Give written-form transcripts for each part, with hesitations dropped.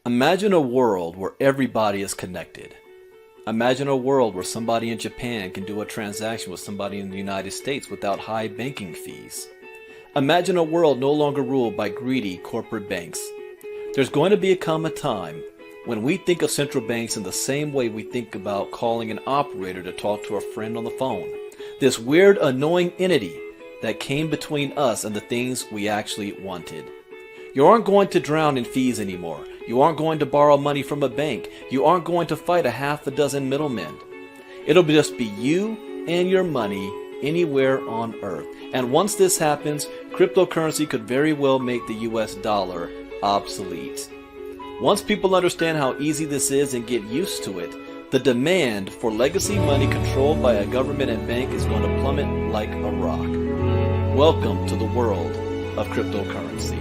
Imagine a world where everybody is connected. Imagine a world where somebody in Japan can do a transaction with somebody in the United States without high banking fees. Imagine a world no longer ruled by greedy corporate banks. There's going to become a time when we think of central banks in the same way we think about calling an operator to talk to a friend on the phone. This weird, annoying entity that came between us and the things we actually wanted. You aren't going to drown in fees anymore. You aren't going to borrow money from a bank. You aren't going to fight a half a dozen middlemen. It'll just be you and your money anywhere on earth. And once this happens, cryptocurrency could very well make the US dollar obsolete. Once people understand how easy this is and get used to it, the demand for legacy money controlled by a government and bank is going to plummet like a rock. Welcome to the world of cryptocurrency.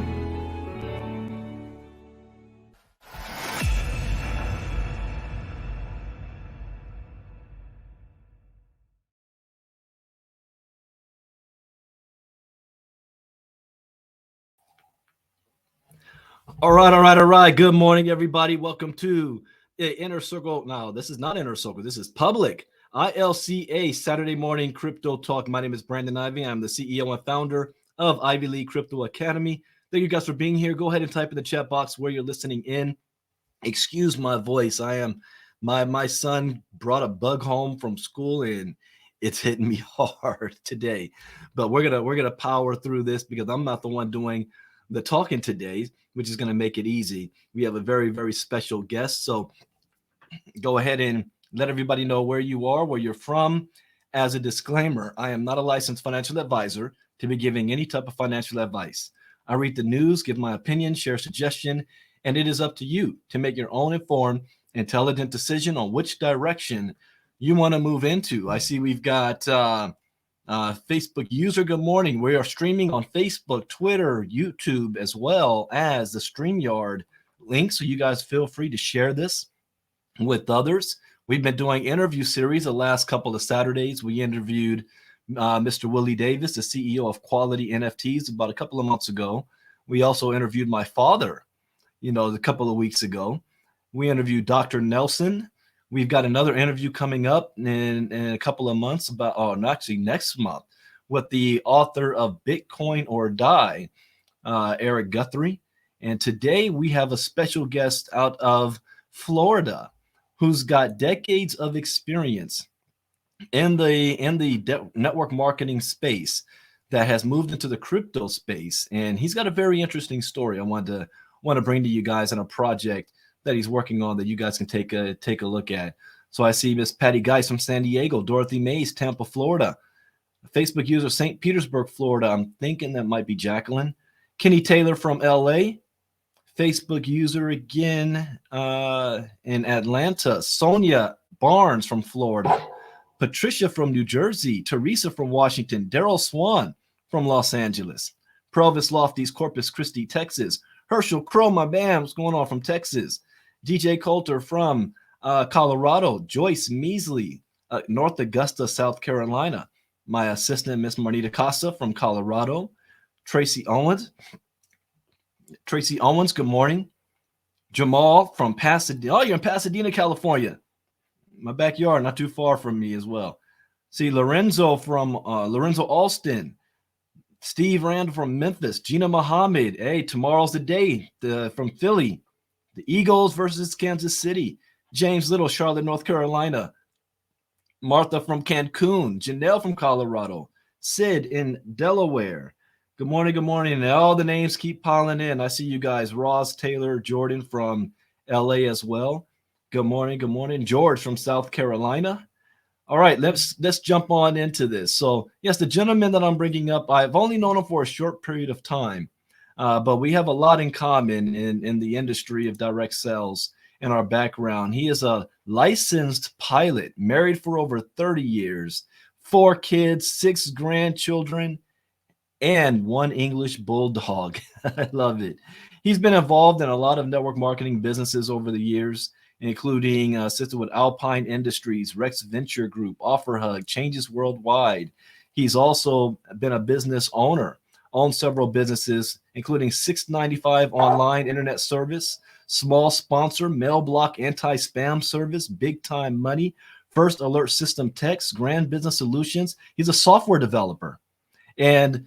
All right. Good morning, everybody. Welcome to the Inner Circle. Now, this is not Inner Circle. This is public. ILCA Saturday Morning Crypto Talk. My name is Brandon Ivey. I'm the CEO and founder of Ivy League Crypto Academy. Thank you guys for being here. Go ahead and type in the chat box where you're listening in. Excuse my voice. My son brought a bug home from school and it's hitting me hard today. But we're gonna power through this because I'm not the one doing the talking today, which is going to make it easy. We have a very, very special guest. So go ahead and let everybody know where you are, where you're from. As a disclaimer, I am not a licensed financial advisor to be giving any type of financial advice. I read the news, give my opinion, share suggestion, and it is up to you to make your own informed, intelligent decision on which direction you want to move into. I see we've got Facebook user, good morning. We are streaming on Facebook, Twitter, YouTube, as well as the StreamYard link. So you guys feel free to share this with others. We've been doing interview series the last couple of Saturdays. We interviewed Mr. Willie Davis, the CEO of Quality NFTs, about a couple of months ago. We also interviewed my father, a couple of weeks ago. We interviewed Dr. Nelson. We've got another interview coming up in a couple of months next month with the author of Bitcoin or Die, Eric Guthrie. And today we have a special guest out of Florida who's got decades of experience in the network marketing space that has moved into the crypto space. And he's got a very interesting story I want to bring to you guys on a project that he's working on that you guys can take a look at. So I see Miss Patty Geis from San Diego, Dorothy Mays, Tampa, Florida, Facebook user St. Petersburg, Florida. I'm thinking that might be Jacqueline. Kenny Taylor from LA, Facebook user again in Atlanta. Sonia Barnes from Florida, Patricia from New Jersey, Teresa from Washington, Daryl Swan from Los Angeles, Provis Lofty's Corpus Christi, Texas, Herschel Crow, my man, what's going on from Texas, DJ Coulter from Colorado, Joyce Measley, North Augusta, South Carolina, my assistant, Miss Marnita Casa from Colorado, Tracy Owens, good morning, Jamal from Pasadena, you're in Pasadena, California, my backyard, not too far from me as well. See Lorenzo from Lorenzo Alston, Steve Rand from Memphis, Gina Muhammad. Hey, tomorrow's the day from Philly. The Eagles versus Kansas City. James Little, Charlotte, North Carolina. Martha from Cancun. Janelle from Colorado. Sid in Delaware. Good morning. And all the names keep piling in. I see you guys. Ross, Taylor, Jordan from LA as well. Good morning. George from South Carolina. All right, let's jump on into this. So, yes, the gentleman that I'm bringing up, I've only known him for a short period of time, but we have a lot in common in the industry of direct sales and our background. He is a licensed pilot, married for over 30 years, 4 kids, 6 grandchildren, and 1 English bulldog. I love it. He's been involved in a lot of network marketing businesses over the years, including assisted with Alpine Industries, Rex Venture Group, OfferHug, Changes Worldwide. He's also been a business owner, owned several businesses, including 695 online internet service, small sponsor, mail block anti-spam service, big time money, first alert system text, grand business solutions. He's a software developer. And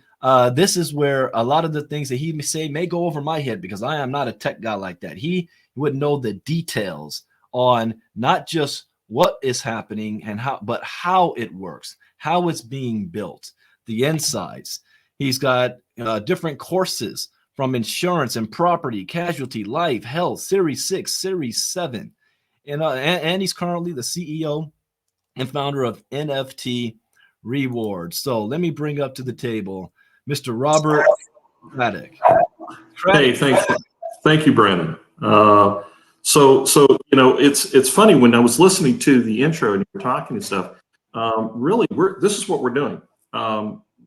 this is where a lot of the things that he may say may go over my head because I am not a tech guy like that. He would know the details on not just what is happening and how, but how it works, how it's being built, the insides. He's got different courses from insurance and property, casualty, life, health, Series 6, Series 7. And he's currently the CEO and founder of NFTRewards. So let me bring up to the table Mr. Robert Craddock. Hey, thank you, Brandon. So it's funny when I was listening to the intro and you were talking and stuff. Really, this is what we're doing.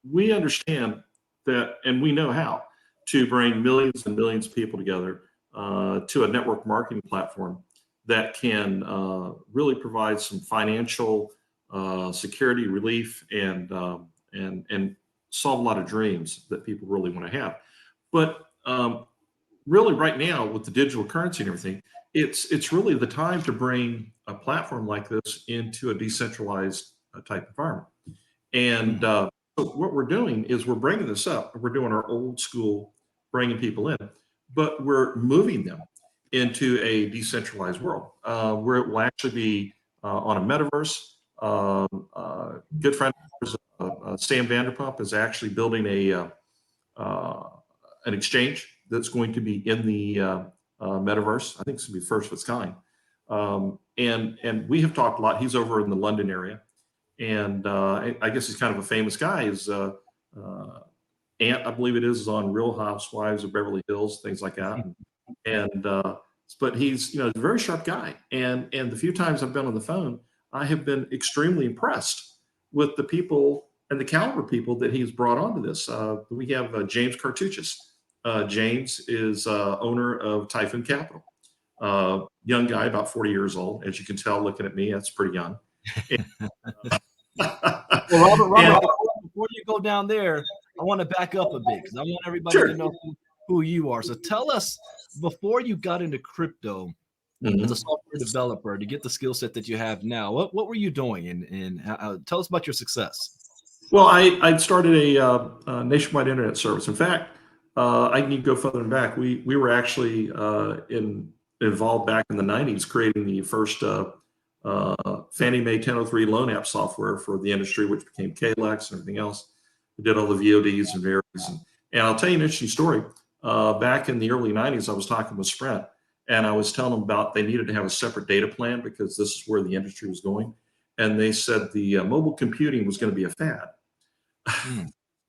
We understand that, and we know how to bring millions and millions of people together to a network marketing platform that can really provide some financial security, relief, and solve a lot of dreams that people really want to have. But really, right now with the digital currency and everything, it's really the time to bring a platform like this into a decentralized type environment. And so what we're doing is we're bringing this up. We're doing our old school, bringing people in, but we're moving them into a decentralized world where it will actually be on a metaverse. Good friend of ours, Sam Vanderpump, is actually building an exchange that's going to be in the metaverse. I think it's going to be first of its kind. And we have talked a lot. He's over in the London area. And I guess he's kind of a famous guy. His aunt, I believe it is on Real Housewives of Beverly Hills, things like that. And but he's a very sharp guy. And the few times I've been on the phone, I have been extremely impressed with the people and the caliber of people that he's brought onto this. We have James Cartuchis. James is owner of Typhoon Capital. Young guy, about 40 years old. As you can tell, looking at me, that's pretty young. Well, Robert, before you go down there, I want to back up a bit because I want everybody to know who you are. So tell us, before you got into crypto as a software developer to get the skill set that you have now, what were you doing? And tell us about your success. Well, I started a nationwide internet service. In fact, I need to go further back. We were actually involved back in the 90s creating the first Fannie Mae 1003 loan app software for the industry, which became KLEX and everything else. We did all the VODs and varies. And I'll tell you an interesting story. Back in the early 90s, I was talking with Sprint, and I was telling them about they needed to have a separate data plan because this is where the industry was going. And they said the mobile computing was going to be a fad.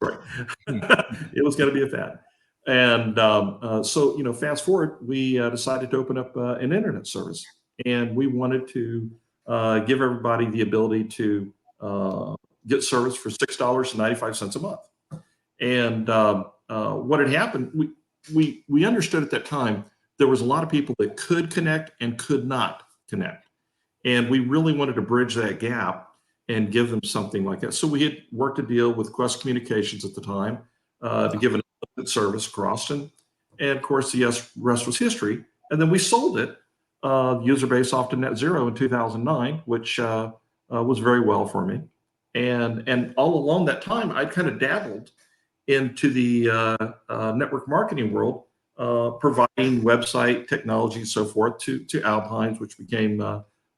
Right. It was going to be a fad. And so, fast forward, we decided to open up an internet service. And we wanted to give everybody the ability to get service for $6.95 a month. And what had happened, we understood at that time there was a lot of people that could connect and could not connect. And we really wanted to bridge that gap and give them something like that. So we had worked a deal with Quest Communications at the time to give an service across. And of course, the rest was history. And then we sold it, user base off to Net Zero in 2009, which was very well for me. And all along that time, I'd kind of dabbled into the network marketing world, providing website technology and so forth to Alpines, which became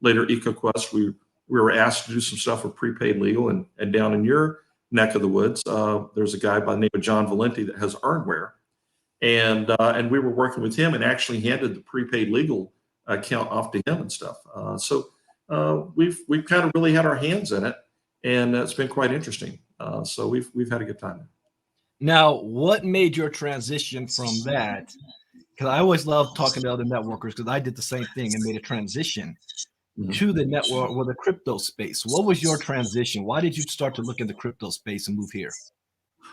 later EcoQuest. We were asked to do some stuff with prepaid legal, and down in your neck of the woods, there's a guy by the name of John Valenti that has Earnware, and we were working with him and actually handed the prepaid legal account off to him and stuff. So we've kind of really had our hands in it, and it's been quite interesting. So we've had a good time. Now, what made your transition from that? Because I always love talking to other networkers because I did the same thing and made a transition to the network or the crypto space. What was your transition? Why did you start to look in the crypto space and move here?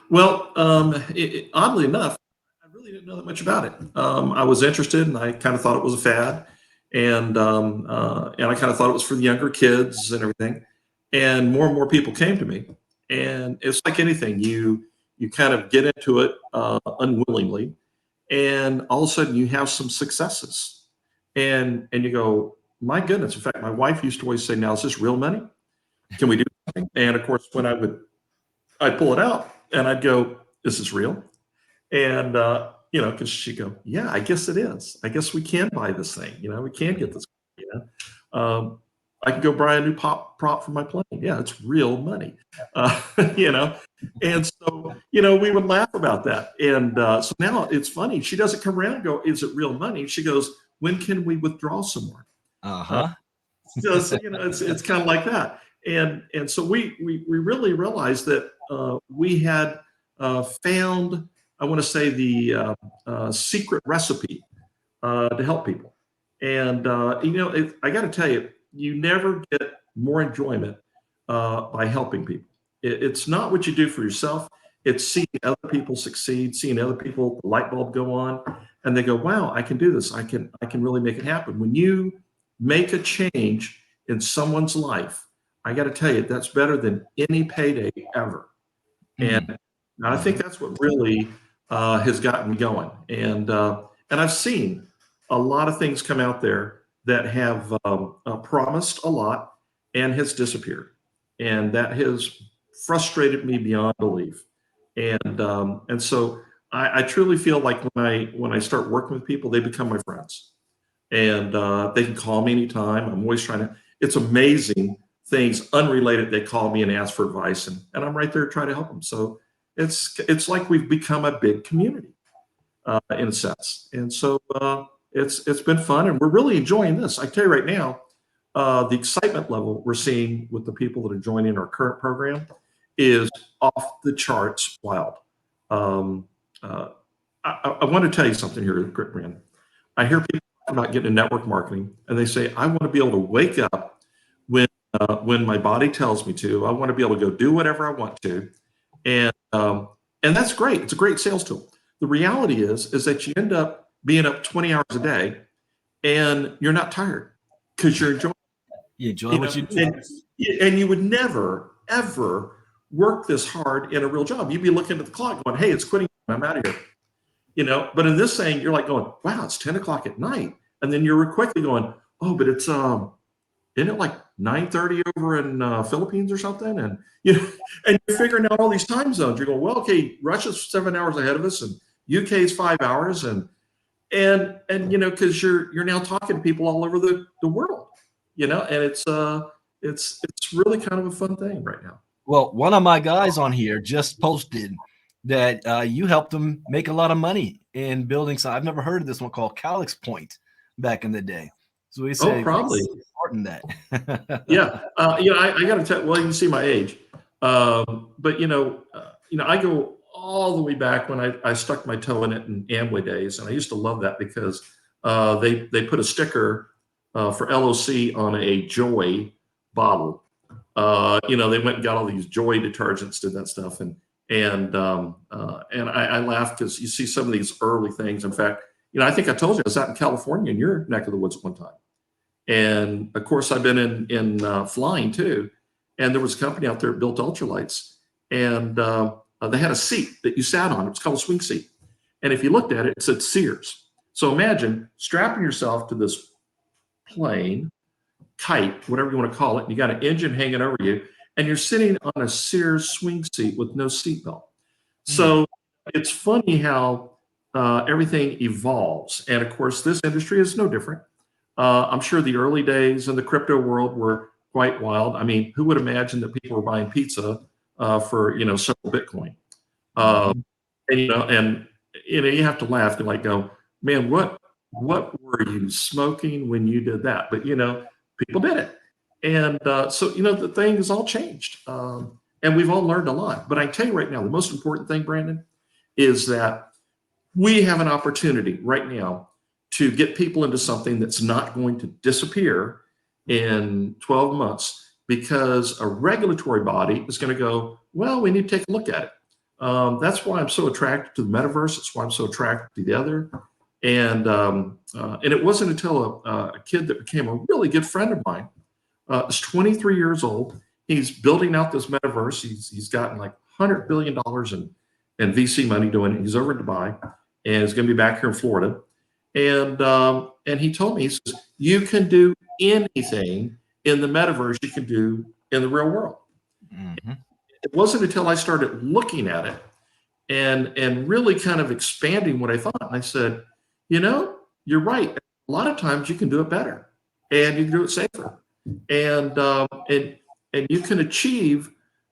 Well, oddly enough, I really didn't know that much about it. I was interested, and I kind of thought it was a fad, and I kind of thought it was for the younger kids and everything. And more people came to me, and it's like anything, you kind of get into it unwillingly, and all of a sudden you have some successes. And you go, my goodness. In fact, my wife used to always say, now, is this real money? Can we do something? And of course, when I'd pull it out and I'd go, is this real? And, because she'd go, yeah, I guess it is. I guess we can buy this thing. We can get this. You know, I can go buy a new prop for my plane. Yeah, it's real money. you know, and so we would laugh about that. And so now it's funny. She doesn't come around and go, is it real money? She goes, when can we withdraw some more? So it's kind of like that. And so we really realized that we had found, I want to say, the secret recipe to help people. And I got to tell you, you never get more enjoyment by helping people. It's not what you do for yourself. It's seeing other people succeed, seeing other people, the light bulb go on, and they go, wow, I can do this. I can really make it happen. When you make a change in someone's life, I got to tell you, that's better than any payday ever. And I think that's what really has gotten me going. And I've seen a lot of things come out there that have promised a lot and has disappeared. And that has frustrated me beyond belief. And so I truly feel like when I start working with people, they become my friends. And they can call me anytime. I'm always trying to, it's amazing things unrelated. They call me and ask for advice, and I'm right there trying to help them. So it's like we've become a big community in a sense. And so it's been fun, and we're really enjoying this. I tell you right now, the excitement level we're seeing with the people that are joining our current program is off the charts wild. I want to tell you something here, Brandon. I hear people talk about getting into network marketing, and they say, I want to be able to wake up when my body tells me to. I want to be able to go do whatever I want to. And that's great. It's a great sales tool. The reality is that you end up being up 20 hours a day and you're not tired because you're enjoying You enjoy what you do. And you would never, ever work this hard in a real job. You'd be looking at the clock going, hey, it's quitting time. I'm out of here. But in this thing, you're like going, wow, it's 10 o'clock at night. And then you're quickly going, oh, but it's, isn't it like 9:30 over in Philippines or something? And and you're figuring out all these time zones. You're going, well, okay, Russia's 7 hours ahead of us, and UK is 5 hours, and because you're now talking to people all over the world, and it's really kind of a fun thing right now. Well, one of my guys on here just posted that you helped them make a lot of money in building. So I've never heard of this one called Calyx Point back in the day. So we say, probably important that. Yeah. I got to tell. Well, you can see my age, but I go all the way back when I stuck my toe in it in Amway days, and I used to love that because they put a sticker for LOC on a Joy bottle. They went and got all these Joy detergents, did that stuff, and I laughed because you see some of these early things. In fact, I think I told you I was out in California in your neck of the woods at one time. And of course, I've been in flying too. And there was a company out there that built ultralights, and they had a seat that you sat on. It was called a swing seat. And if you looked at it, it said Sears. So imagine strapping yourself to this plane, kite, whatever you want to call it. And you got an engine hanging over you, and you're sitting on a Sears swing seat with no seatbelt. So it's funny how everything evolves. And of course, this industry is no different. I'm sure the early days in the crypto world were quite wild. I mean, who would imagine that people were buying pizza for several Bitcoin? And you have to laugh and like go, man, what were you smoking when you did that? But people did it, and so the thing has all changed, and we've all learned a lot. But I tell you right now, the most important thing, Brandon, is that we have an opportunity right now to get people into something that's not going to disappear in 12 months because a regulatory body is going to go, well, we need to take a look at it. That's why I'm so attracted to the metaverse. That's why I'm so attracted to the other. And it wasn't until a kid that became a really good friend of mine is 23 years old. He's building out this metaverse. He's gotten like $100 billion in VC money doing it. He's over in Dubai, and he's going to be back here in Florida. And he told me, he says, you can do anything in the metaverse you can do in the real world. Mm-hmm. It wasn't until I started looking at it and really kind of expanding what I thought. I said, you're right. A lot of times you can do it better and you can do it safer. And and you can achieve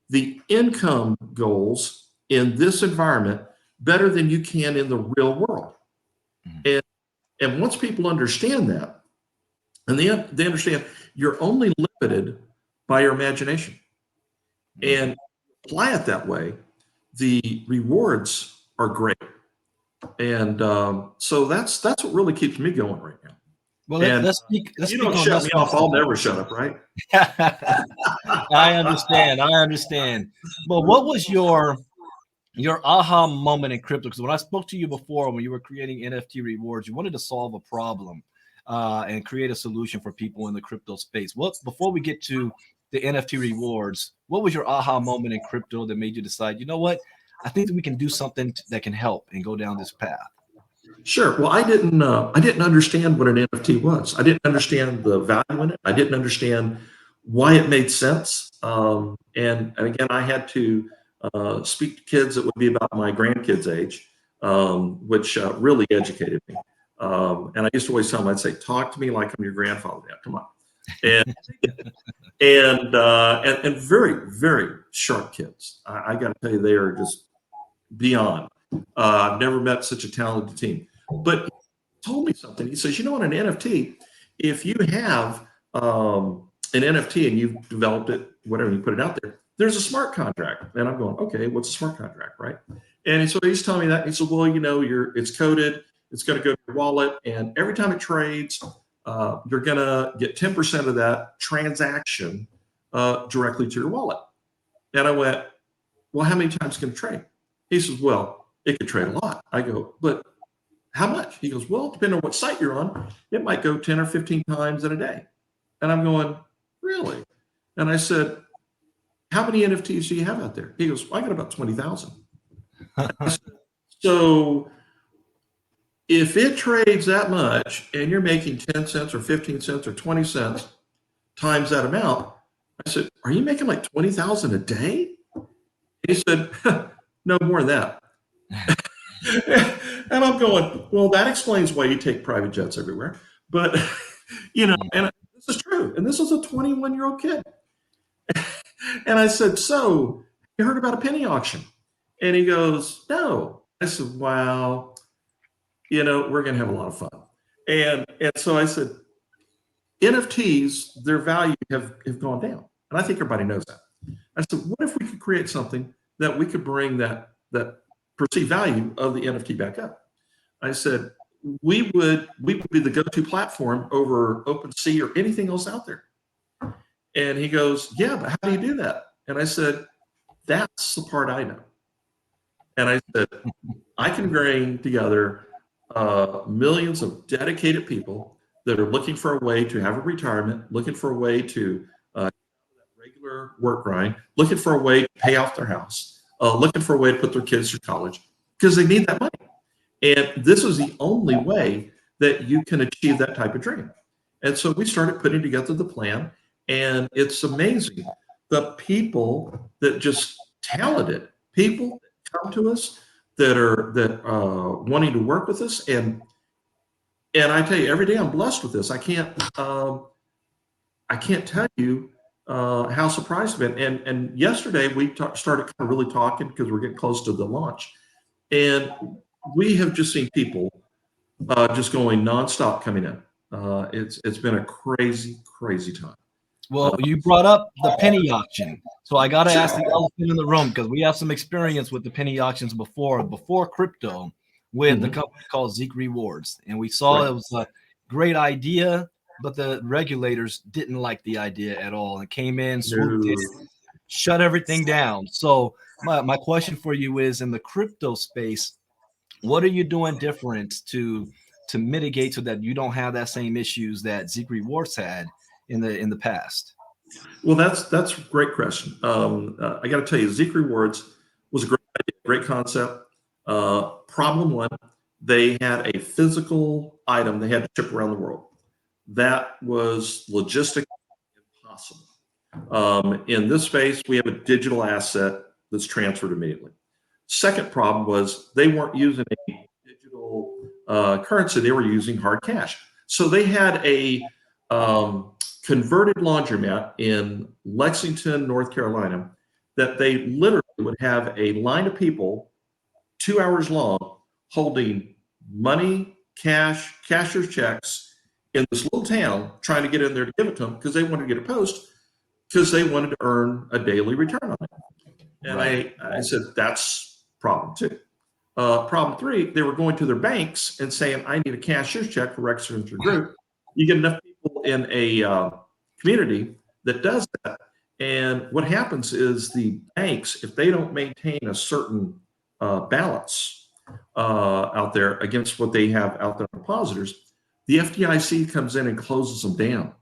the income goals in this environment better than you can in the real world. Mm-hmm. And once people understand that, and they understand you're only limited by your imagination, and apply it that way, the rewards are great. And so that's what really keeps me going right now. Well, And let's speak. Let's you speak don't on shut this me one. off, I'll never shut up, right? I understand. I understand. But what was your aha moment in crypto? Because when I spoke to you before, when you were creating NFT rewards, you wanted to solve a problem and create a solution for people in the crypto space. What before we get to the NFT rewards, what was your aha moment in crypto that made you decide, you know what? I think that we can do something that can help and go down this path. Sure. Well, I didn't understand what an NFT was. I didn't understand the value in it. I didn't understand why it made sense. And again, I had to speak to kids that would be about my grandkids' age, which really educated me. And I used to always tell them, I'd say, "Talk to me like I'm your grandfather. Now, come on." And and very, very sharp kids. I got to tell you, they are just beyond. I've never met such a talented team. But he told me something. He says, on an NFT, if you have an NFT and you've developed it, whatever, you put it out there, there's a smart contract. And I'm going, okay, what's a smart contract, right? And so he's telling me that. He said, well, it's coded. It's going to go to your wallet. And every time it trades, you're going to get 10% of that transaction directly to your wallet. And I went, well, how many times can it trade? He says, well, it could trade a lot. I go, but how much? He goes, well, depending on what site you're on, it might go 10 or 15 times in a day. And I'm going, really? And I said, how many NFTs do you have out there? He goes, well, I got about 20,000. So if it trades that much and you're making 10 cents or 15 cents or 20 cents times that amount, I said, are you making like 20,000 a day? He said, no, more than that. And I'm going, well, that explains why you take private jets everywhere. But, and this is true. And this is a 21-year-old kid. And I said, so you heard about a penny auction? And he goes, no. I said, well, we're going to have a lot of fun. And so I said, NFTs, their value have gone down. And I think everybody knows that. I said, what if we could create something that we could bring that perceived value of the NFT back up? I said, we would be the go-to platform over OpenSea or anything else out there. And he goes, yeah, but how do you do that? And I said, that's the part I know. And I said, I can bring together millions of dedicated people that are looking for a way to have a retirement, looking for a way to regular work grind, looking for a way to pay off their house, looking for a way to put their kids through college because they need that money. And this is the only way that you can achieve that type of dream. And so we started putting together the plan, and it's amazing. The people that just talented people that come to us that are wanting to work with us. And I tell you, every day I'm blessed with this. I can't tell you how surprised I've been. And yesterday we started kind of really talking because we're getting close to the launch. And we have just seen people just going nonstop coming in. It's been a crazy, crazy time. Well, you brought up the penny auction. So I got to ask the elephant in the room because we have some experience with the penny auctions before crypto with the company called Zeke Rewards. And we saw it was a great idea, but the regulators didn't like the idea at all and came in, swooped in, shut everything down. So my question for you is, in the crypto space, what are you doing different to mitigate so that you don't have that same issues that Zeke Rewards had in the past? Well, that's a great question. I got to tell you, Zeke Rewards was a great idea, great concept. Problem one, they had a physical item they had to ship around the world. That was logistically impossible. In this space, we have a digital asset that's transferred immediately. Second problem was they weren't using a digital currency, they were using hard cash. So they had a converted laundromat in Lexington, North Carolina, that they literally would have a line of people 2 hours long holding money, cash, cashier's checks in this little town, trying to get in there to give it to them because they wanted to get a post because they wanted to earn a daily return on it. And Right. I said, that's problem two. Problem three, they were going to their banks and saying, I need a cashier's check for Rexington Group. You get enough people in a community that does that. And what happens is the banks, if they don't maintain a certain balance out there against what they have out there on depositors, the FDIC comes in and closes them down.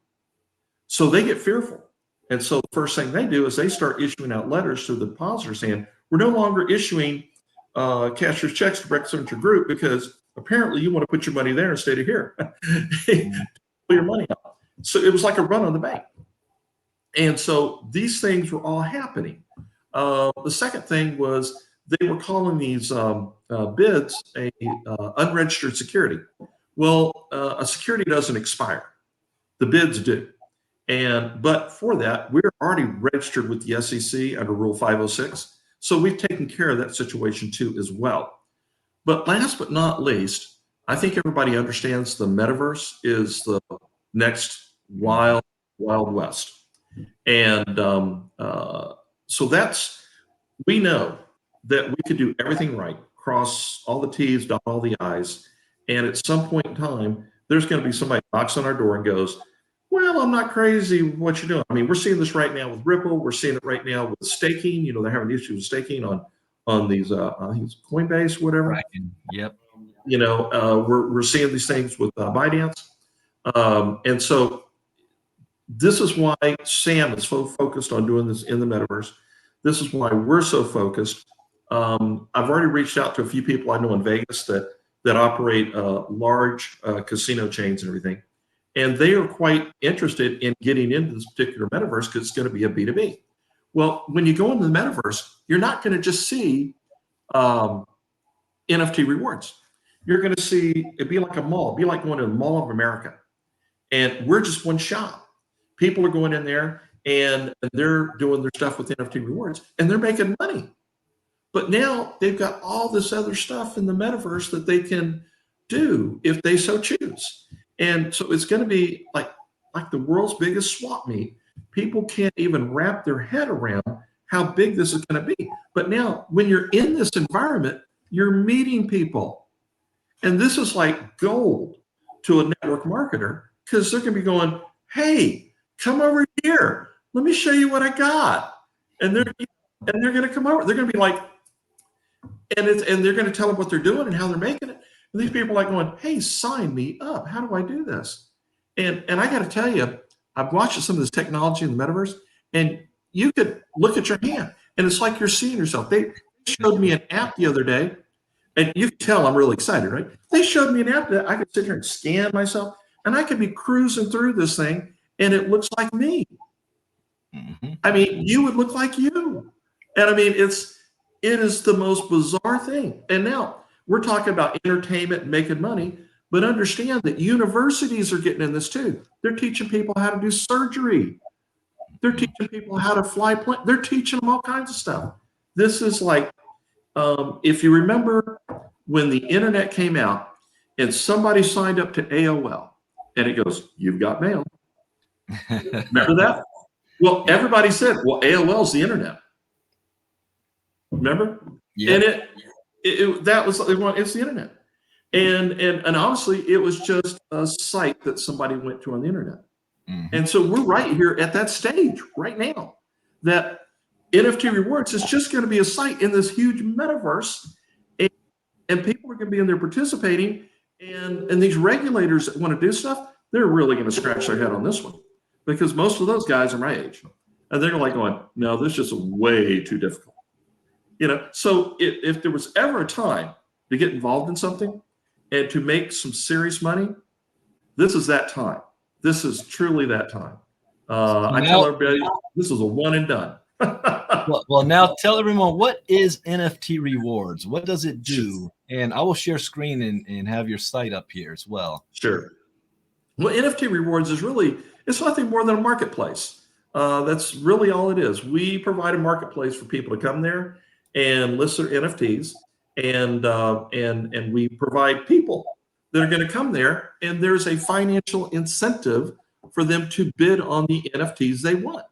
So they get fearful. And so the first thing they do is they start issuing out letters to the depositors saying, we're no longer issuing cashier's checks to Rexington Group because apparently you want to put your money there instead of here. Pull your money out. So it was like a run on the bank. And so these things were all happening. The second thing was they were calling these bids a unregistered security. Well, a security doesn't expire. The bids do. But for that, we're already registered with the SEC under Rule 506. So we've taken care of that situation too as well. But last but not least, I think everybody understands the metaverse is the next wild west. And so we know that we could do everything right, cross all the T's, dot all the I's. And at some point in time, there's going to be somebody knocks on our door and goes, well, I'm not crazy what you're doing. I mean, we're seeing this right now with Ripple. We're seeing it right now with staking. You know, they're having issues with staking on these, I think it's Coinbase, whatever. Right. Yep. You know, we're seeing these things with Binance. And so this is why Sam is so focused on doing this in the metaverse. This is why we're so focused. I've already reached out to a few people I know in Vegas that operate large casino chains and everything. And they are quite interested in getting into this particular metaverse because it's going to be a B2B. Well, when you go into the metaverse, you're not going to just see NFT rewards. You're going to see, it'd be like a mall. It'd be like going to the Mall of America. And we're just one shop. People are going in there and they're doing their stuff with NFT rewards and they're making money. But now they've got all this other stuff in the metaverse that they can do if they so choose. And so it's going to be like the world's biggest swap meet. People can't even wrap their head around how big this is going to be. But now when you're in this environment, you're meeting people. And this is like gold to a network marketer because they're going to be going, hey, come over here. Let me show you what I got. And they're going to come over. They're going to be like, and they're going to tell them what they're doing and how they're making it. And these people are like going, hey, sign me up. How do I do this? And I got to tell you, I've watched some of this technology in the metaverse, and you could look at your hand, and it's like you're seeing yourself. They showed me an app the other day, and you can tell I'm really excited, right? They showed me an app that I could sit here and scan myself, and I could be cruising through this thing, and it looks like me. Mm-hmm. I mean, you would look like you. And I mean, it is the most bizarre thing. And now, we're talking about entertainment and making money, but understand that universities are getting in this too. They're teaching people how to do surgery. They're teaching people how to fly planes. They're teaching them all kinds of stuff. This is like, if you remember when the internet came out and somebody signed up to AOL and it goes, you've got mail. Remember that? Well, everybody said, well, AOL's the internet. Remember? Yeah. And it's the internet. And honestly, it was just a site that somebody went to on the internet. Mm-hmm. And so we're right here at that stage right now that NFT rewards is just going to be a site in this huge metaverse. And people are going to be in there participating. And these regulators that want to do stuff, they're really going to scratch their head on this one because most of those guys are my age. And they're like going, no, this is just way too difficult. You know, so if there was ever a time to get involved in something, and to make some serious money, this is that time. This is truly that time. I tell everybody, this is a one and done. Well, now tell everyone, what is NFT Rewards? What does it do? And I will share screen and have your site up here as well. Sure. Well, NFT Rewards is really, it's nothing more than a marketplace. That's really all it is. We provide a marketplace for people to come there and list their NFTs, and we provide people that are going to come there, and there's a financial incentive for them to bid on the NFTs they want.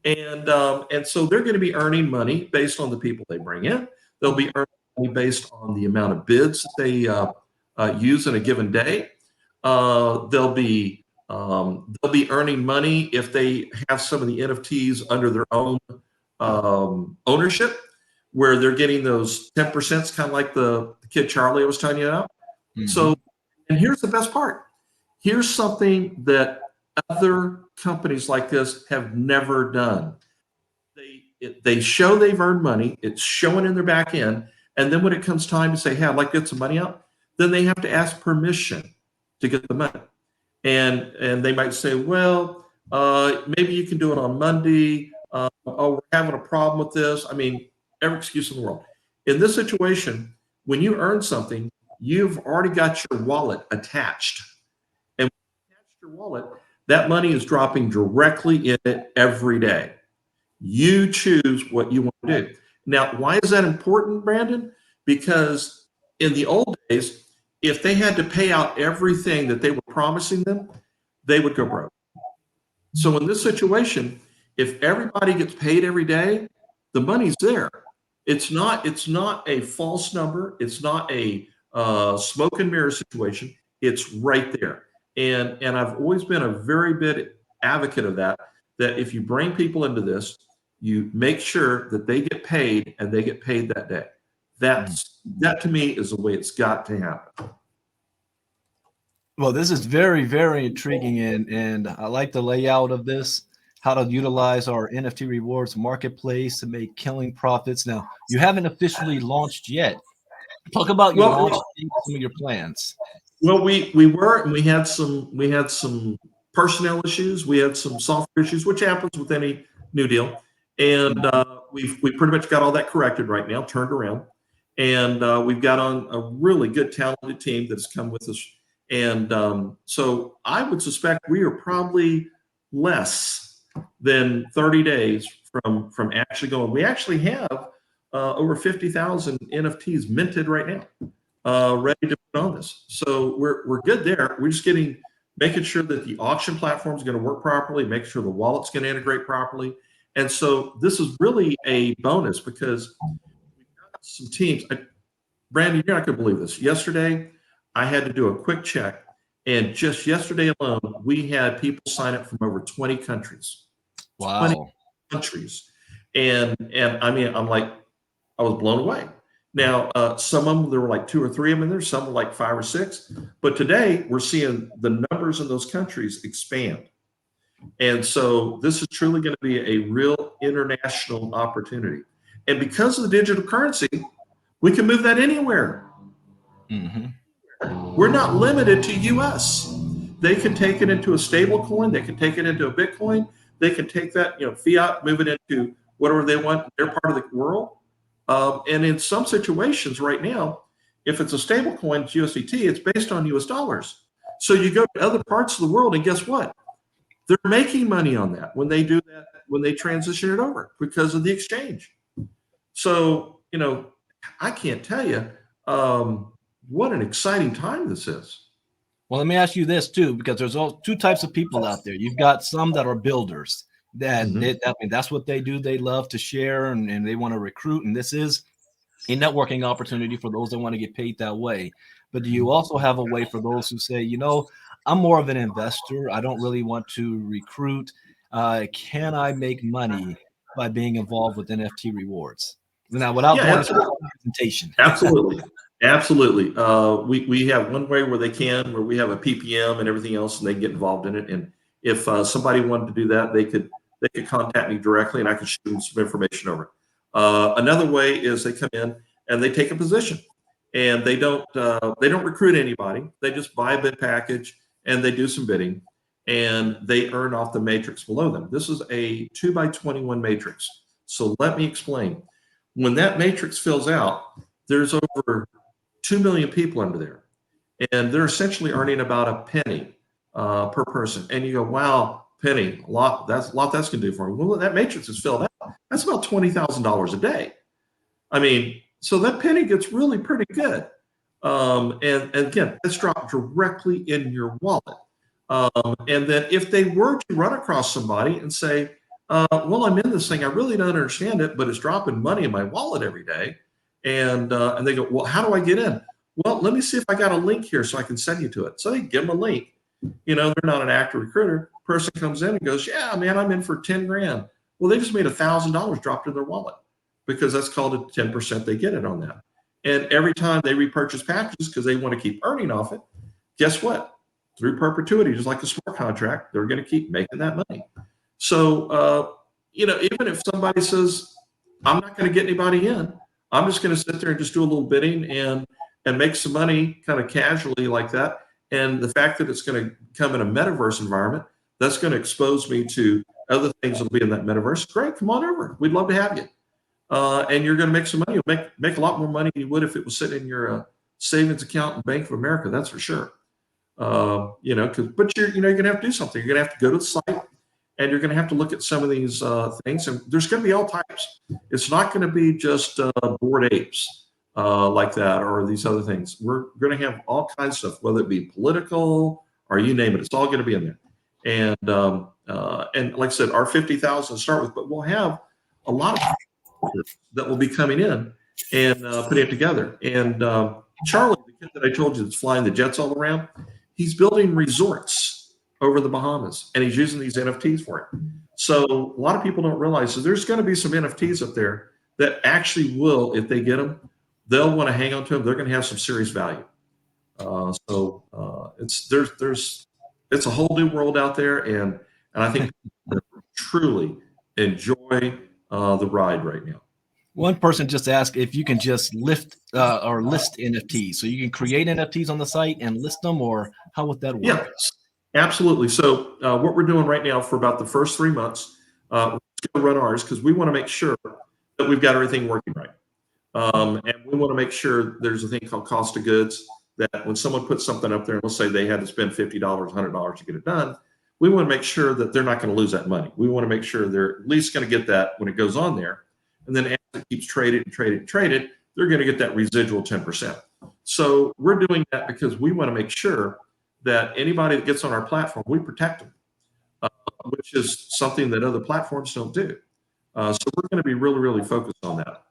And so they're going to be earning money based on the people they bring in. They'll be earning money based on the amount of bids that they use in a given day. They'll be earning money if they have some of the NFTs under their own ownership, where they're getting those 10%, kind of like the kid Charlie I was telling you about. Mm-hmm. So, and here's the best part. Here's something that other companies like this have never done. They show they've earned money. It's showing in their back end. And then when it comes time to say, hey, I'd like to get some money out, then they have to ask permission to get the money. And they might say, well, maybe you can do it on Monday. Oh, we're having a problem with this. I mean, every excuse in the world. In this situation, when you earn something, you've already got your wallet attached. And when you attach your wallet, that money is dropping directly in it every day. You choose what you want to do. Now, why is that important, Brandon? Because in the old days, if they had to pay out everything that they were promising them, they would go broke. So in this situation, if everybody gets paid every day, the money's there. It's not a false number. It's not a smoke and mirror situation. It's right there. And I've always been a very big advocate of that if you bring people into this, you make sure that they get paid and they get paid that day. That to me is the way it's got to happen. Well, this is very, very intriguing, and I like the layout of this, how to utilize our NFT Rewards marketplace to make killing profits. Now, you haven't officially launched yet. Talk about your launch, some of your plans. Well, we were, and we had some personnel issues. We had some software issues, which happens with any new deal. And we pretty much got all that corrected right now, turned around. And we've got on a really good, talented team that's come with us. And so I would suspect we are probably less than 30 days from actually going. We actually have over 50,000 NFTs minted right now, ready to put on this. So we're good there. We're just making sure that the auction platform is going to work properly, make sure the wallet's going to integrate properly. And so this is really a bonus because we've got some teams. Brandon, you're not going to believe this. Yesterday, I had to do a quick check, and just yesterday alone, we had people sign up from over 20 countries. Wow. 20 countries. And I mean, I was blown away. Now, some of them, there were like 2 or 3 of them in there. Some were like 5 or 6. But today, we're seeing the numbers in those countries expand. And so this is truly going to be a real international opportunity. And because of the digital currency, we can move that anywhere. Mm-hmm. We're not limited to US. They can take it into a stable coin. They can take it into a Bitcoin. They can take that, fiat, move it into whatever they want in their part of the world. And in some situations right now, if it's a stable coin, it's USDT, it's based on US dollars. So you go to other parts of the world and guess what? They're making money on that when they do that, when they transition it over because of the exchange. So, I can't tell you what an exciting time this is. Well, let me ask you this too, because there's all 2 types of people out there. You've got some that are builders that, that's what they do. They love to share and they want to recruit. And this is a networking opportunity for those that want to get paid that way. But do you also have a way for those who say, I'm more of an investor. I don't really want to recruit. Can I make money by being involved with NFT Rewards? Now, without going into the presentation. Absolutely. Absolutely. We have one way where they can, where we have a PPM and everything else, and they can get involved in it. And if somebody wanted to do that, they could contact me directly, and I could shoot them some information over. Another way is they come in and they take a position. and they don't recruit anybody. They just buy a bid package and they do some bidding, and they earn off the matrix below them. This is a 2x21 matrix. So let me explain. When that matrix fills out, there's over 2 million people under there, and they're essentially earning about a penny per person. And you go, wow, penny, a lot. That's a lot that's going to do for me. Well, that matrix is filled out. That's about $20,000 a day. I mean, so that penny gets really pretty good. And again, that's dropped directly in your wallet. And then if they were to run across somebody and say, well, I'm in this thing, I really don't understand it, but it's dropping money in my wallet every day. And they go, well, how do I get in? Well, let me see if I got a link here so I can send you to it. So they give them a link. You know, they're not an active recruiter. Person comes in and goes, yeah, man, I'm in for 10 grand. Well, they just made $1,000 dropped in their wallet, because that's called a 10% they get it on that. And every time they repurchase packages, because they want to keep earning off it, guess what? Through perpetuity, just like a smart contract, they're going to keep making that money. So, you know, even if somebody says, I'm not going to get anybody in, I'm just going to sit there and just do a little bidding and make some money kind of casually like that. And the fact that it's going to come in a metaverse environment, that's going to expose me to other things that'll be in that metaverse. Great, come on over. We'd love to have you. And you're going to make some money. You'll make a lot more money than you would if it was sitting in your savings account in Bank of America. That's for sure. You know, but you're going to have to do something. You're going to have to go to the site, and you're going to have to look at some of these things. And there's going to be all types. It's not going to be just Bored Apes like that or these other things. We're going to have all kinds of stuff, whether it be political or you name it. It's all going to be in there. And like I said, our 50,000 to start with, but we'll have a lot of that will be coming in and putting it together. And Charlie, the kid that I told you that's flying the jets all around, he's building resorts over the Bahamas, and he's using these NFTs for it. So a lot of people don't realize that there's going to be some NFTs up there that actually will, if they get them, they'll want to hang on to them. They're going to have some serious value. It's a whole new world out there, and I think truly enjoy the ride right now. One person just asked if you can just list NFTs. So you can create NFTs on the site and list them, or how would that work? Yeah, absolutely. So what we're doing right now for about the first 3 months, we're going to run ours because we want to make sure that we've got everything working right. And we want to make sure there's a thing called cost of goods, that when someone puts something up there, and let's say they had to spend $50, $100 to get it done, we want to make sure that they're not going to lose that money. We want to make sure they're at least going to get that when it goes on there. And then as it keeps traded, they're going to get that residual 10%. So we're doing that because we want to make sure that anybody that gets on our platform, we protect them, which is something that other platforms don't do. So we're going to be really, really focused on that.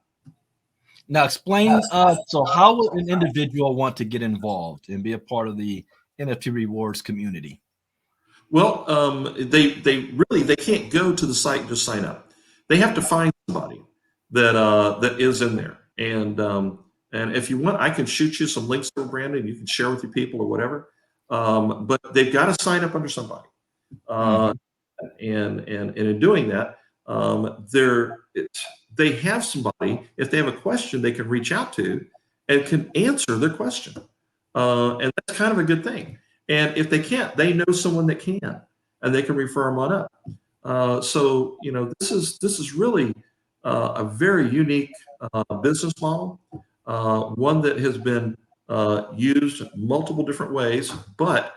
Now explain, so how would an individual want to get involved and be a part of the NFT Rewards community? Well, they can't go to the site and just sign up. They have to find somebody that is in there. And if you want, I can shoot you some links to Brandon. You can share with your people or whatever. But they've got to sign up under somebody. And in doing that, they have somebody, if they have a question, they can reach out to and can answer their question. And that's kind of a good thing. And if they can't, they know someone that can, and they can refer them on up. So, you know, this is really a very unique business model, one that has been used multiple different ways, but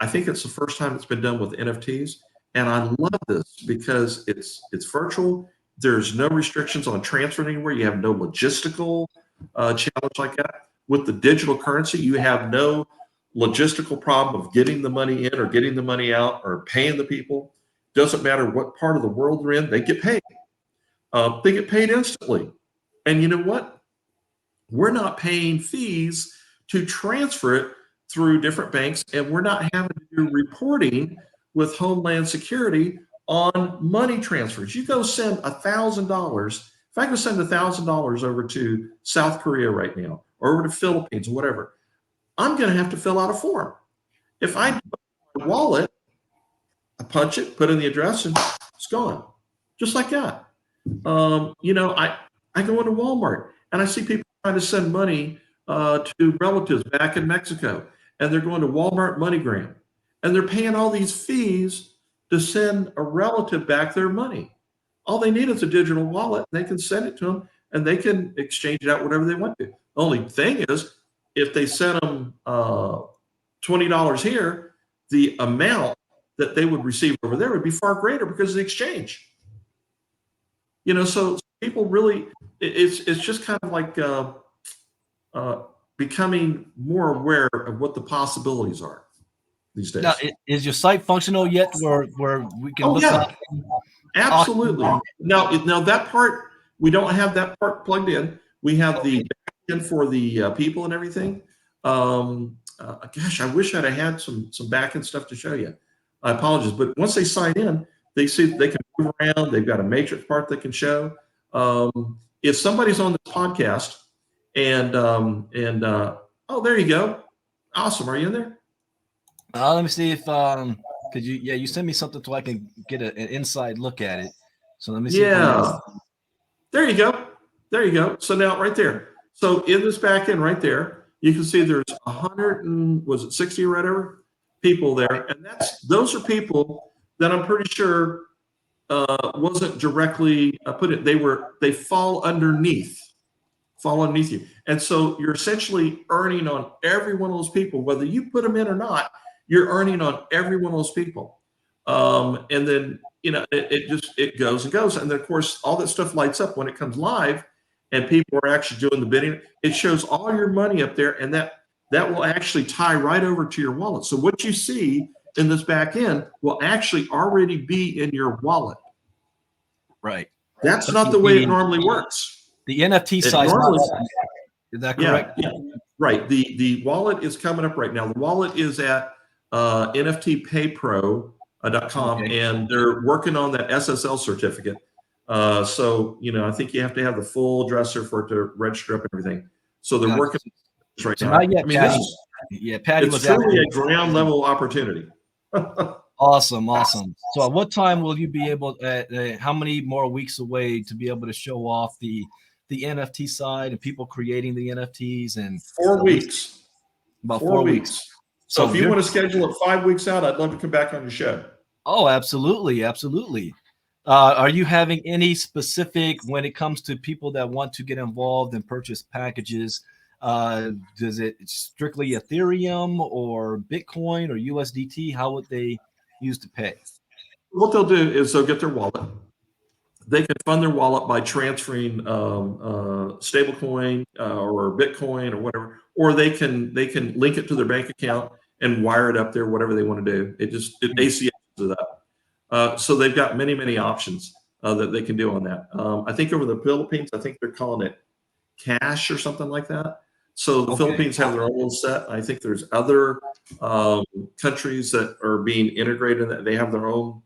I think it's the first time it's been done with NFTs. And I love this because it's virtual. There's no restrictions on transfer anywhere. You have no logistical challenge like that. With the digital currency, you have no logistical problem of getting the money in or getting the money out or paying the people. Doesn't matter what part of the world they're in, they get paid. They get paid instantly. And you know what? We're not paying fees to transfer it through different banks, and we're not having to do reporting with Homeland Security on money transfers. You go send $1,000. If I go send $1,000 over to South Korea right now, or over to Philippines, or whatever, I'm going to have to fill out a form. If I do my wallet, I punch it, put in the address, and it's gone, just like that. You know, I go into Walmart and I see people trying to send money to relatives back in Mexico, and they're going to Walmart MoneyGram, and they're paying all these fees to send a relative back their money. All they need is a digital wallet. They can send it to them, and they can exchange it out whatever they want to. The only thing is, if they sent them $20 here, the amount that they would receive over there would be far greater because of the exchange. So people really, it's just kind of like becoming more aware of what the possibilities are these days. Now, is your site functional yet where we can look up? Absolutely. Now that part, we don't have that part plugged in. We have the back end for the people and everything. Gosh, I wish I'd have had some back end stuff to show you. I apologize, but once they sign in, they see they can move around. They've got a matrix part they can show. If somebody's on this podcast and oh, there you go. Awesome. Are you in there? Let me see if could you send me something so I can get an inside look at it. So let me see. Yeah. There you go. There you go. So now right there. So in this back end right there, you can see there's 60 or whatever people there, and those are people that I'm pretty sure wasn't directly put it. They fall underneath you, and so you're essentially earning on every one of those people, whether you put them in or not. You're earning on every one of those people, and then it goes and goes, and then of course all that stuff lights up when it comes live, and people are actually doing the bidding. It shows all your money up there, and that will actually tie right over to your wallet. So what you see in this back end will actually already be in your wallet. Right. That's not the way it normally works. The NFT size. Is that correct? Yeah. Right. The wallet is coming up right now. The wallet is at NFTpaypro.com, and they're working on that SSL certificate. So I think you have to have the full dresser for it to register up and everything. So they're working right now. Not yet, Patty. Patty was truly a ground level opportunity. Awesome. So at what time will you be able? How many more weeks away to be able to show off the NFT side and people creating the NFTs? And 4 weeks. About 4 weeks. So if you want to schedule it 5 weeks out, I'd love to come back on your show. Oh, absolutely. Are you having any specific when it comes to people that want to get involved and purchase packages? Does it strictly Ethereum or Bitcoin or USDT? How would they use to pay? What they'll do is they'll get their wallet. They can fund their wallet by transferring stablecoin or Bitcoin or whatever, or they can link it to their bank account and wire it up there, whatever they want to do. It ACH it up. So they've got many options that they can do on that. I think over the Philippines, I think they're calling it cash or something like that. So the Philippines have their own little set. I think there's other countries that are being integrated in that. They have their own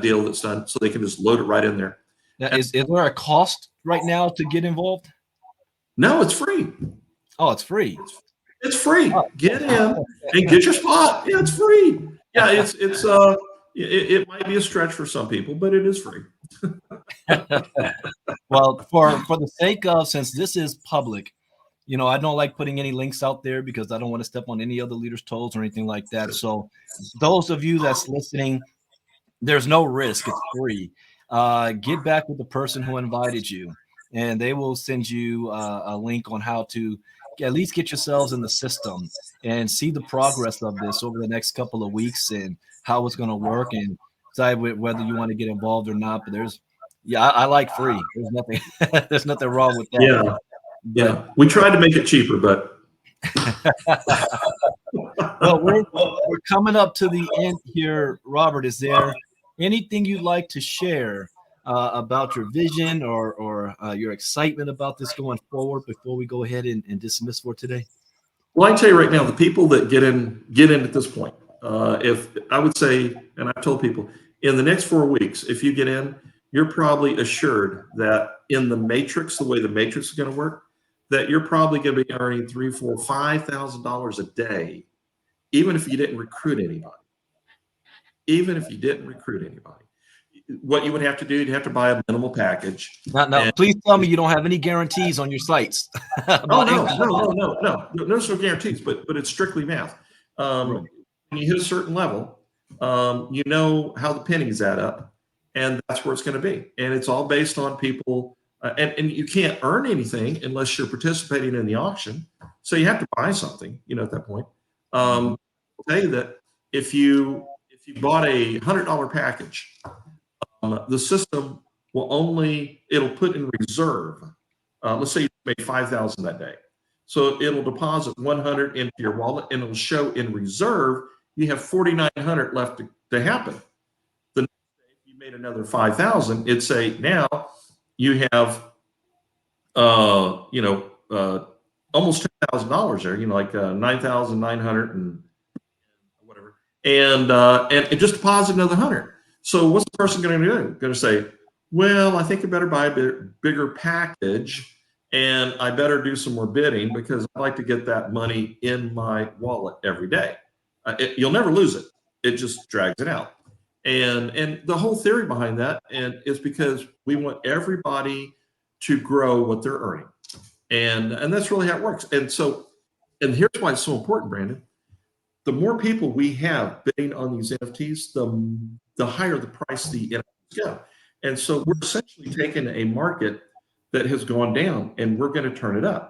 deal that's done, so they can just load it right in there. Now, is there a cost right now to get involved? No, it's free. Oh, it's free. It's free. Get in and get your spot. Yeah, it's free. Yeah, it might be a stretch for some people, but it is free. Well, for the sake of, since this is public, I don't like putting any links out there because I don't want to step on any other leaders' toes or anything like that. So those of you that's listening, there's no risk. It's free. Get back with the person who invited you, and they will send you a link on how to at least get yourselves in the system and see the progress of this over the next couple of weeks and how it's going to work, and decide whether you want to get involved or not. But I like free. There's nothing there's nothing wrong with that. Yeah. We tried to make it cheaper, but well, we're coming up to the end here. Robert, is there anything you'd like to share about your vision or your excitement about this going forward before we go ahead and dismiss for today? Well, I can tell you right now, the people that get in at this point, if I would say, and I've told people, in the next 4 weeks, if you get in, you're probably assured that in the matrix, the way the matrix is going to work, that you're probably going to be earning $3,000, $4,000, $5,000 a day, even if you didn't recruit anybody. what you would have to do, you'd have to buy a minimal package. Now, please tell me you don't have any guarantees on your sites. Oh, no, there's no guarantees, but it's strictly math. Right. When you hit a certain level, you know how the pennies add up, and that's where it's going to be. And it's all based on people, and you can't earn anything unless you're participating in the auction. So you have to buy something, at that point. I'll tell you that if you bought a $100 package, the system it'll put in reserve. Let's say you made 5,000 that day. So it'll deposit 100 into your wallet, and it'll show in reserve you have 4,900 left to happen. The next day, if you made another 5,000, it'd say now you have, almost $10,000 there. Like 9,900 and whatever, and just deposit another 100. So what's the person going to do? Going to say, well, I think I better buy a bigger package, and I better do some more bidding because I like to get that money in my wallet every day. You'll never lose it. It just drags it out. And the whole theory behind that is because we want everybody to grow what they're earning. And that's really how it works. And here's why it's so important, Brandon. The more people we have bidding on these NFTs, the higher the price the NFTs go. And so we're essentially taking a market that has gone down, and we're going to turn it up.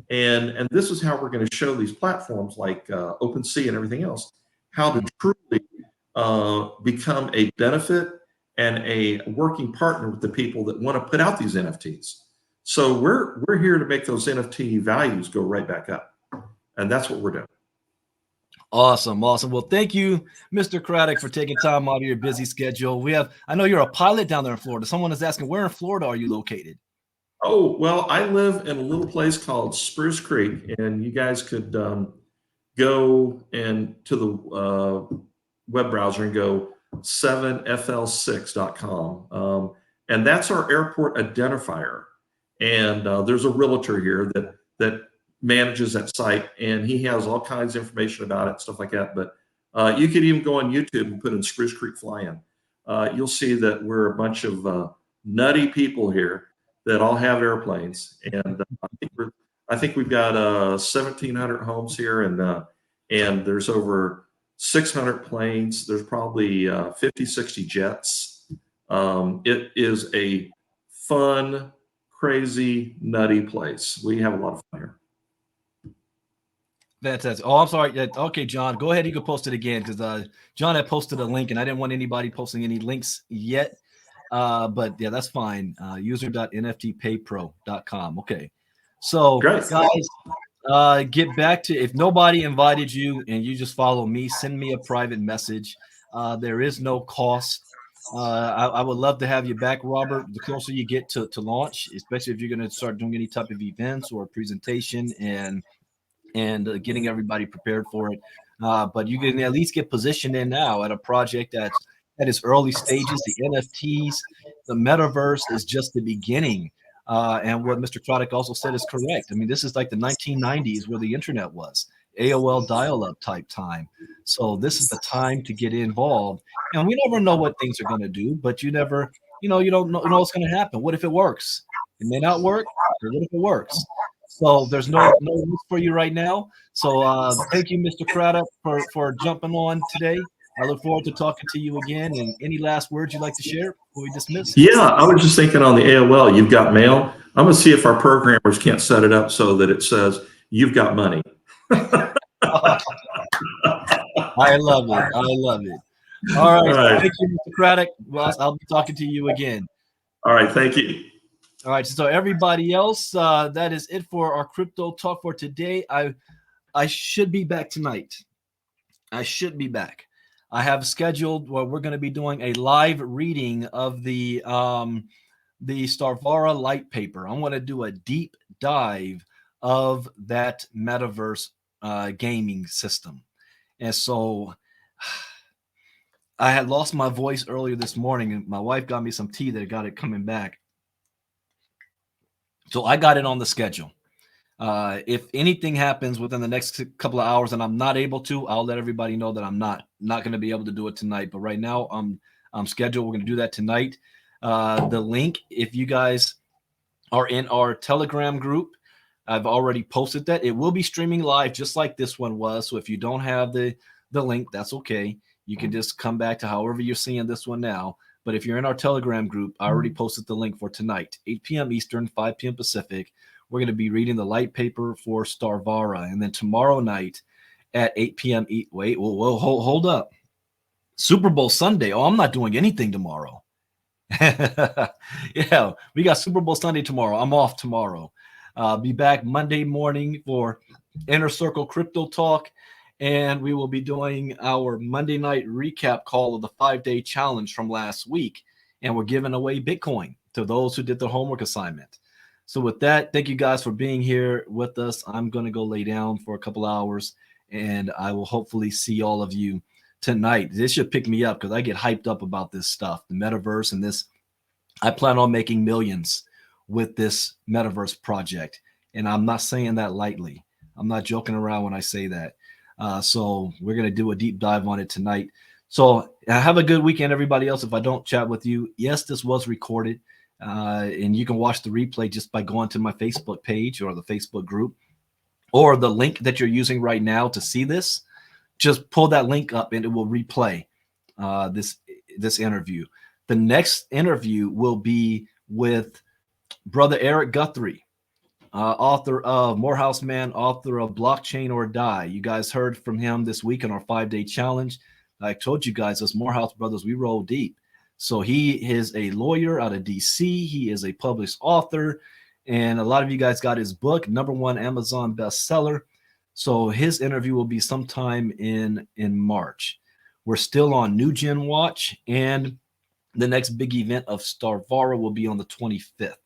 And this is how we're going to show these platforms like OpenSea and everything else how to truly become a benefit and a working partner with the people that want to put out these NFTs. So we're here to make those NFT values go right back up, and that's what we're doing. Awesome. Well, thank you, Mr. Craddock, for taking time out of your busy schedule. I know you're a pilot down there in Florida. Someone is asking, where in Florida are you located? Oh, well, I live in a little place called Spruce Creek, and you guys could go to the web browser and go 7fl6.com. And that's our airport identifier. And there's a realtor here that manages that site, and he has all kinds of information about it, stuff like that. But you could even go on YouTube and put in Spruce Creek Fly-In. You'll see that we're a bunch of nutty people here that all have airplanes, and I think we've got 1,700 homes here, and there's over 600 planes. There's probably 50, 60 jets. It is a fun, crazy, nutty place. We have a lot of fun here. Fantastic. Oh, I'm sorry. Okay, John, go ahead. You can post it again because John had posted a link, and I didn't want anybody posting any links yet. But yeah, that's fine. User.nftpaypro.com. Okay. So Great. Guys, get back to, if nobody invited you and you just follow me, send me a private message. There is no cost. I would love to have you back, Robert, the closer you get to launch, especially if you're going to start doing any type of events or a presentation and getting everybody prepared for it. But you can at least get positioned in now at a project that's at its early stages. The NFTs, the metaverse is just the beginning. And what Mr. Craddock also said is correct. I mean, this is like the 1990s where the internet was, AOL dial-up type time. So this is the time to get involved. And we never know what things are going to do, but you don't know what's going to happen. What if it works? It may not work, but what if it works? So there's no use for you right now. So thank you, Mr. Craddock, for jumping on today. I look forward to talking to you again. And any last words you'd like to share before we dismiss? Yeah, I was just thinking on the AOL, you've got mail. I'm going to see if our programmers can't set it up so that it says, you've got money. I love it. All right. Thank you, Mr. Craddock. Well, I'll be talking to you again. All right. Thank you. All right. So everybody else, that is it for our crypto talk for today. I should be back tonight. I have scheduled where we're going to be doing a live reading of the Starvara light paper. I'm going to do a deep dive of that metaverse gaming system. And so I had lost my voice earlier this morning, and my wife got me some tea that got it coming back. So I got it on the schedule. If anything happens within the next couple of hours and I'm not able to, I'll let everybody know that I'm not going to be able to do it tonight. But right now, schedule. We're going to do that tonight. The link, if you guys are in our Telegram group, I've already posted that. It will be streaming live just like this one was. So if you don't have the link, that's okay. You can just come back to however you're seeing this one now. But if you're in our Telegram group, I already posted the link for tonight, 8 p.m. Eastern, 5 p.m. Pacific. We're going to be reading the light paper for Starvara. And then tomorrow night at 8 p.m. Wait, whoa, hold up. Super Bowl Sunday. Oh, I'm not doing anything tomorrow. Yeah, we got Super Bowl Sunday tomorrow. I'm off tomorrow. Be back Monday morning for Inner Circle Crypto Talk. And we will be doing our Monday night recap call of the 5-day challenge from last week. And we're giving away Bitcoin to those who did the homework assignment. So with that, thank you guys for being here with us. I'm going to go lay down for a couple hours, and I will hopefully see all of you tonight. This should pick me up because I get hyped up about this stuff, the metaverse and this. I plan on making millions with this metaverse project. And I'm not saying that lightly. I'm not joking around when I say that. So we're going to do a deep dive on it tonight. So have a good weekend, everybody else. If I don't chat with you, yes, this was recorded. And you can watch the replay just by going to my Facebook page or the Facebook group, or the link that you're using right now to see this. Just pull that link up and it will replay this interview. The next interview will be with Brother Eric Guthrie, author of Morehouse Man, author of Blockchain or Die. You guys heard from him this week in our 5-day challenge. I told you guys, us Morehouse brothers, we roll deep. So he is a lawyer out of DC. He is a published author, and a lot of you guys got his book, #1 Amazon bestseller. So his interview will be sometime in March. We're still on New Gen Watch, and the next big event of Starvara will be on the 25th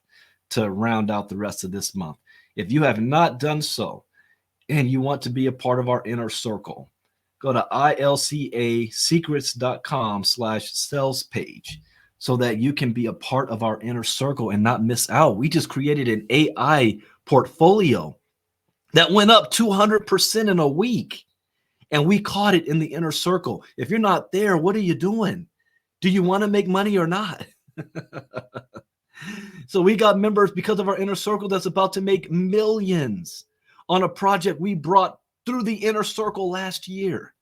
to round out the rest of this month. If you have not done so and you want to be a part of our inner circle, go to ilcasecrets.com/sales page so that you can be a part of our inner circle and not miss out. We just created an AI portfolio that went up 200% in a week, and we caught it in the inner circle. If you're not there, what are you doing? Do you want to make money or not? So we got members because of our inner circle that's about to make millions on a project we brought through the inner circle last year.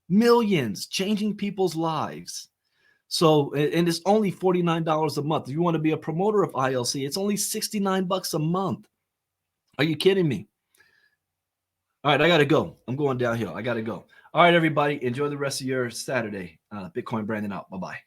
Millions, changing people's lives. So, and it's only $49 a month. If you want to be a promoter of ILC, it's only $69 a month. Are you kidding me? All right, I got to go. I'm going downhill. I got to go. All right, everybody, enjoy the rest of your Saturday. Bitcoin Brandon out. Bye-bye.